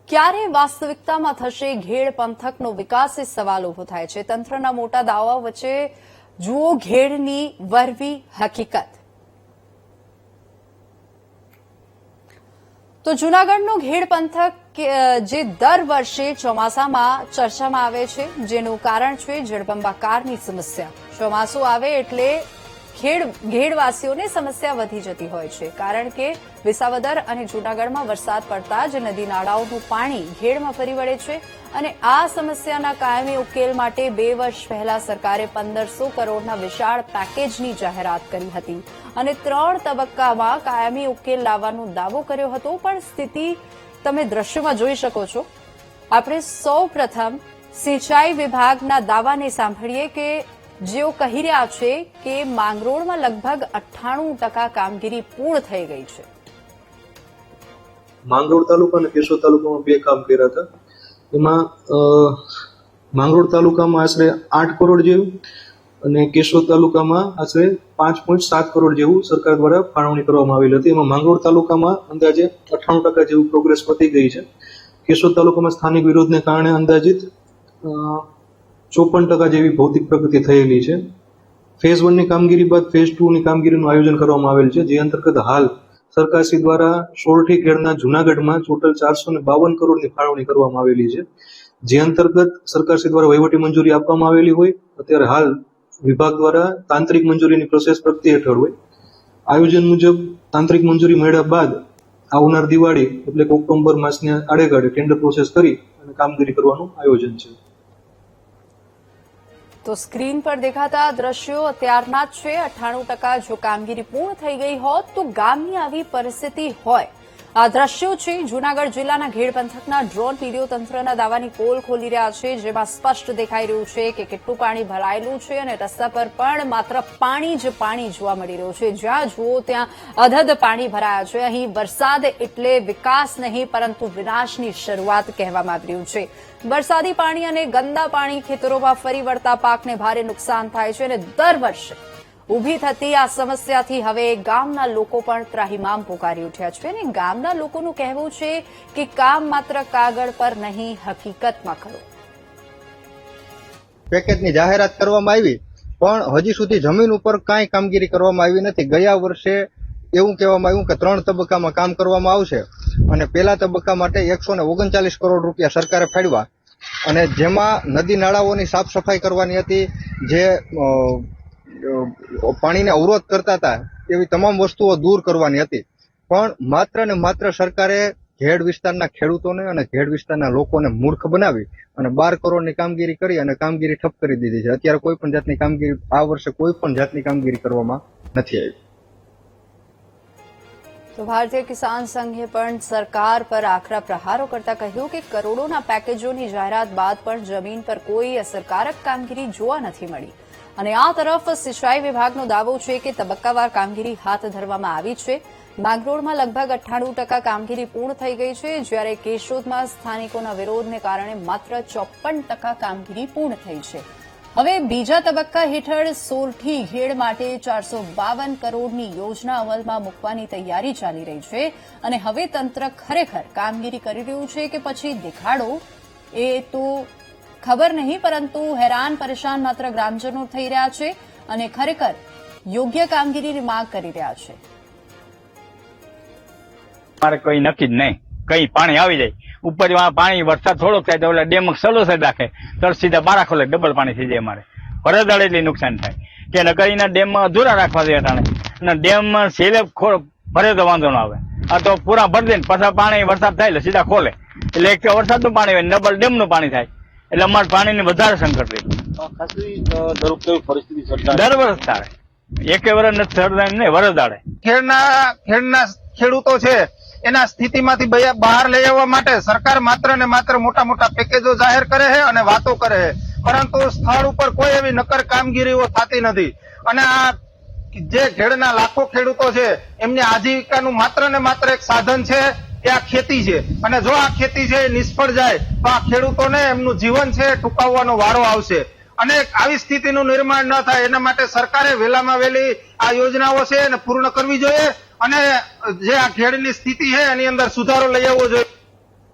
ક્યારે વાસ્તવિકતામાં થશે ઘેડ પંથકનો વિકાસ? એ સવાલ ઉભો થાય છે. તંત્રના મોટા દાવાઓ વચ્ચે જુઓ ઘેડની વરવી હકીકત. તો જૂનાગઢનો ઘેડ પંથક જે દર વર્ષે ચોમાસામાં ચર્ચામાં આવે છે, જેનું કારણ છે જળબંબાકારની સમસ્યા. ચોમાસું આવે એટલે ઘેડવાસીઓને સમસ્યા વધી જતી હોય છે, કારણ કે વિસાવદર અને જૂનાગઢમાં વરસાદ પડતા જ નદી નાળાઓનું પાણી ઘેડમાં ફરી વળે છે. અને આ સમસ્યાના કાયમી ઉકેલ માટે 2 વર્ષ પહેલા સરકારે 1500 કરોડના વિશાળ પેકેજની જાહેરાત કરી હતી અને 3 તબક્કામાં કાયમી ઉકેલ લાવવાનો દાવો કર્યો હતો. પણ સ્થિતિ તમે દ્રશ્યમાં જોઈ શકો છો. આપણે સૌ પ્રથમ સિંચાઈ વિભાગના દાવાને સાંભળીએ કે જેઓ કહી રહ્યા છે કે માંગરોળમાં લગભગ 98% કામગીરી પૂર્ણ થઈ ગઈ છે. માંગરોળ તાલુકા અને કેશોદ તાલુકામાં 2 કામ કર્યા હતા. એમાં માંગરોળ તાલુકામાં આશરે 8 કરોડ જેવું અને કેશોદ તાલુકામાં આશરે 5.7 કરોડ જેવું સરકાર દ્વારા ફાળવણી કરવામાં આવેલી હતી. એમાં માંગરોળ તાલુકામાં અંદાજે 98% જેવું પ્રોગ્રેસ પતી ગઈ છે. કેશોદ તાલુકામાં સ્થાનિક વિરોધને કારણે અંદાજિત 54% જેવી ભૌતિક પ્રગતિ થયેલી છે. ફેઝ 1 ની કામગીરી બાદ ફેઝ 2 ની કામગીરીનું આયોજન કરવામાં આવેલ છે, જે અંતર્ગત હાલ સરકારશ્રી દ્વારા સોરઠી ખેડના જૂનાગઢમાં ટોટલ 452 કરોડની ફાળવણી કરવામાં આવેલી છે, જે અંતર્ગત સરકારશ્રી દ્વારા વહીવટી મંજૂરી આપવામાં આવેલી હોય. અત્યારે હાલ વિભાગ દ્વારા તાંત્રિક મંજૂરીની પ્રોસેસ પ્રગતિ હેઠળ હોય. આયોજન મુજબ તાંત્રિક મંજૂરી મળ્યા બાદ આવનાર દિવાળી એટલે કે ઓક્ટોબર માસની આડેગાળે ટેન્ડર પ્રોસેસ કરી અને કામગીરી કરવાનું આયોજન છે. તો સ્ક્રીન પર દેખાતા દ્રશ્યો અત્યારના જ છે. 98% જો કામગીરી પૂર્ણ થઈ ગઈ હોત તો ગામની આવી પરિસ્થિતિ હોય. આ દ્રશ્યો છે જૂનાગઢ જિલ્લાના ઘેડ પંથકના. ડ્રોન વિડીયો તંત્રના દાવાની પોલ ખોલી રહ્યા છે, જેમાં સ્પષ્ટ દેખાઈ રહ્યું છે કે કેટલું પાણી ભરાયેલું છે અને રસ્તા પર પણ માત્ર પાણી જ પાણી જોવા મળી રહ્યું છે. જ્યાં જુઓ ત્યાં અધધ પાણી ભરાયા છે. અહીં વરસાદ એટલે વિકાસ નહીં પરંતુ વિનાશની શરૂઆત કહેવામાં આવી રહ્યું છે. વરસાદી પાણી અને ગંદા પાણી ખેતરોમાં ફરી વળતા પાકને ભારે નુકસાન થાય છે અને દર વર્ષે ઉભી થતી આ સમસ્યાથી હવે ગામના લોકો પણ ત્રાહિમામ પોકારી ઉઠ્યા છે. અને ગામના લોકોનું કહેવું છે કે કામ માત્ર કાગળ પર નહીં, હકીકતમાં કરો. પેકેજની જાહેરાત કરવામાં આવી પણ હજી સુધી જમીન ઉપર કાંઈ કામગીરી કરવામાં આવી નથી. ગયા વર્ષે એવું કહેવામાં આવ્યું કે 3 તબક્કામાં કામ કરવામાં આવશે અને પહેલા તબક્કા માટે 139 કરોડ રૂપિયા સરકારે ફાળવ્યા અને જેમાં નદી નાળાઓની સાફ સફાઈ કરવાની હતી, જે પાણીને અવરોધ કરતા હતા એવી તમામ વસ્તુઓ દૂર કરવાની હતી. પણ માત્ર ને માત્ર સરકારે ઘેડ વિસ્તારના ખેડૂતોને અને ઘેડ વિસ્તારના લોકોને મૂર્ખ બનાવી અને 12 કરોડની કામગીરી કરી અને કામગીરી ઠપ કરી દીધી છે. અત્યારે કોઈ પણ જાતની કામગીરી આ વર્ષે કોઈ પણ જાતની કામગીરી કરવામાં નથી આવી. તો ભારતીય કિસાન સંઘે પણ સરકાર પર આકરા પ્રહારો કરતા કહ્યું કે કરોડોના પેકેજોની જાહેરાત બાદ પણ જમીન પર કોઈ અસરકારક કામગીરી જોવા નથી મળી. અને આ તરફ સિંચાઈ વિભાગનો દાવો છે કે તબક્કાવાર કામગીરી હાથ ધરવામાં આવી છે. માંગરોળમાં લગભગ 98% કામગીરી પૂર્ણ થઈ ગઈ છે, જ્યારે કેશોદમાં સ્થાનિકોના વિરોધને કારણે માત્ર 54% કામગીરી પૂર્ણ થઈ છે. હવે બીજા તબક્કા હેઠળ સોરઠી ઘેડ માટે 452 કરોડની યોજના અમલમાં મૂકવાની તૈયારી ચાલી રહી છે. અને હવે તંત્ર ખરેખર કામગીરી કરી રહ્યું છે કે પછી દેખાડો, એ તો ખબર નહીં, પરંતુ હેરાન પરેશાન માત્ર ગ્રામજનો થઈ રહ્યા છે અને ખરેખર યોગ્ય કામગીરીની માંગ કરી રહ્યા છે. મારે કઈ નક્કી જ નહીં, કઈ પાણી આવી જાય ઉપર પાણી વરસાદ થોડોક થાય તો ડેમ સલો સાઈડ રાખે તો સીધા બારા ખોલે ડબલ પાણી થઈ જાય. અમારે વરસાદ એટલી નુકસાન થાય કે નકરીના ડેમમાં અધૂરા રાખવા દે અને ડેમ છેલ્લે ભરે તો વાંધો ન આવે. આ તો પૂરા ભરી દે પાછા પાણી વરસાદ થાય એટલે સીધા ખોલે એટલે એક વરસાદનું પાણી હોય ડબલ ડેમનું પાણી થાય એટલે અમારે પાણીની વધારે સંકટ રહે. દર વર્ષ થાય, એક વર્ષ નથી સરદાર નહીં, વર્ષ દાડે. ખેડના ખેડૂતો છે એના સ્થિતિમાંથી બહાર લઈ આવવા માટે સરકાર માત્ર ને માત્ર મોટા મોટા પેકેજો જાહેર કરે છે અને વાતો કરે છે, પરંતુ સ્થળ ઉપર કોઈ એવી નક્કર કામગીરીઓ થતી નથી. અને આ જે ખેડના લાખો ખેડૂતો છે એમની આજીવિકાનું માત્ર ને માત્ર એક સાધન છે કે આ ખેતી છે. અને જો આ ખેતી છે એ નિષ્ફળ જાય તો આ ખેડૂતોને એમનું જીવન છે ટૂંકાવવાનો વારો આવશે. અને આવી સ્થિતિનું નિર્માણ ન થાય એના માટે સરકારે વહેલામાં વહેલી આ યોજનાઓ છે એને પૂર્ણ કરવી જોઈએ અને જે આ ખેડની સ્થિતિ છે એની અંદર સુધારો લઈ આવવો જોઈએ.